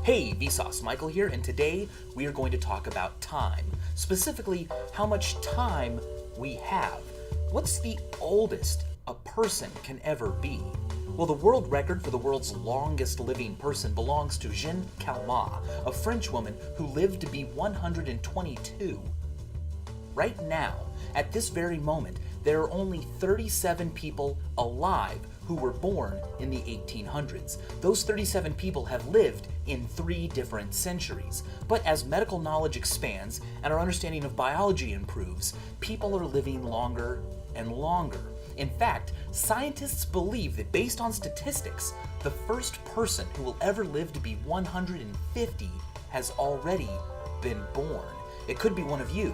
Hey, Vsauce, Michael here, and today we are going to talk about time. Specifically, how much time we have. What's the oldest a person can ever be? Well, the world record for the world's longest living person belongs to Jeanne Calment, a French woman who lived to be 122. Right now, at this very moment, there are only 37 people alive who were born in the 1800s. Those 37 people have lived in 3 different centuries. But as medical knowledge expands and our understanding of biology improves, people are living longer and longer. In fact, scientists believe that based on statistics, the first person who will ever live to be 150 has already been born. It could be one of you,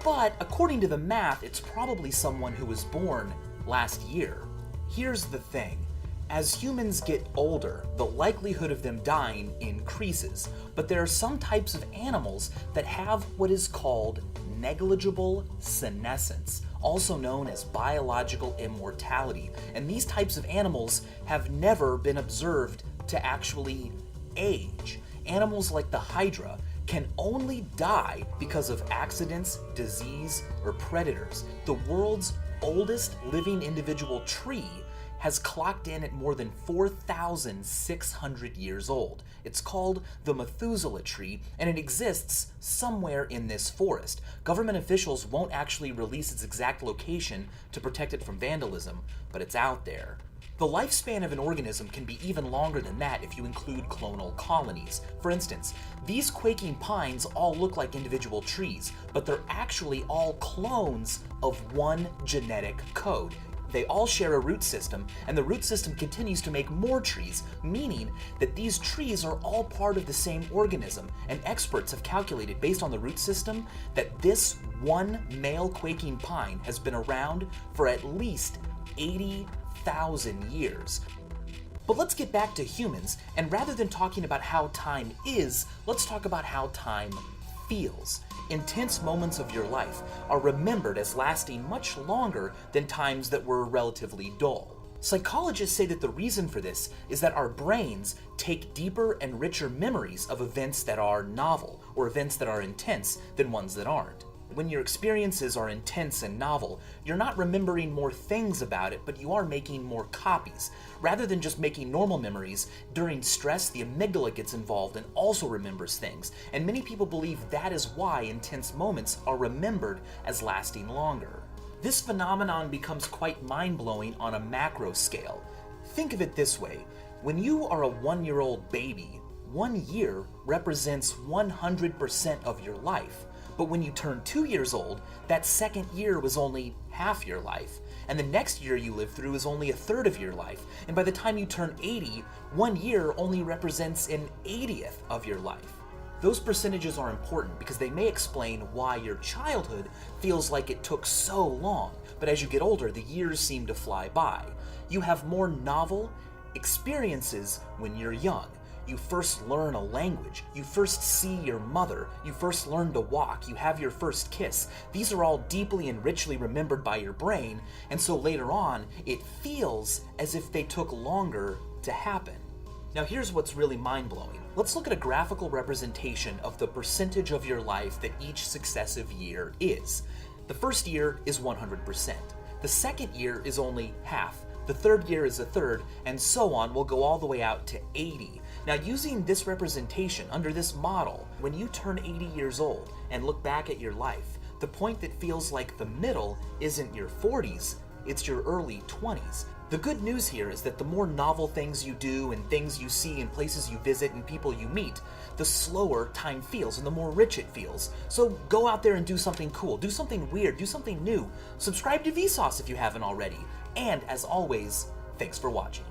but according to the math, it's probably someone who was born last year. Here's the thing. As humans get older, the likelihood of them dying increases, but there are some types of animals that have what is called negligible senescence, also known as biological immortality, and these types of animals have never been observed to actually age. Animals like the hydra can only die because of accidents, disease, or predators. The world's oldest living individual tree has clocked in at more than 4,600 years old. It's called the Methuselah tree, and it exists somewhere in this forest. Government officials won't actually release its exact location to protect it from vandalism, but it's out there. The lifespan of an organism can be even longer than that if you include clonal colonies. For instance, these quaking pines all look like individual trees, but they're actually all clones of one genetic code. They all share a root system, and the root system continues to make more trees, meaning that these trees are all part of the same organism, and experts have calculated based on the root system that this one male quaking pine has been around for at least 80,000 years. But let's get back to humans, and rather than talking about how time is, let's talk about how time feels. Intense moments of your life are remembered as lasting much longer than times that were relatively dull. Psychologists say that the reason for this is that our brains take deeper and richer memories of events that are novel, or events that are intense, than ones that aren't. When your experiences are intense and novel, you're not remembering more things about it, but you are making more copies. Rather than just making normal memories, during stress, the amygdala gets involved and also remembers things. And many people believe that is why intense moments are remembered as lasting longer. This phenomenon becomes quite mind-blowing on a macro scale. Think of it this way. When you are a 1-year-old baby, 1 year represents 100% of your life. But when you turn 2 years old, that second year was only half your life. And the next year you live through is only a third of your life. And by the time you turn 80, 1 year only represents an 80th of your life. Those percentages are important because they may explain why your childhood feels like it took so long. But as you get older, the years seem to fly by. You have more novel experiences when you're young. You first learn a language, you first see your mother, you first learn to walk, you have your first kiss. These are all deeply and richly remembered by your brain, and so later on, it feels as if they took longer to happen. Now here's what's really mind-blowing. Let's look at a graphical representation of the percentage of your life that each successive year is. The first year is 100%. The second year is only half. The third year is a third, and so on will go all the way out to 80. Now, using this representation under this model, when you turn 80 years old and look back at your life, the point that feels like the middle isn't your 40s, it's your early 20s. The good news here is that the more novel things you do and things you see and places you visit and people you meet, the slower time feels and the more rich it feels. So go out there and do something cool, do something weird, do something new. Subscribe to Vsauce if you haven't already. And as always, thanks for watching.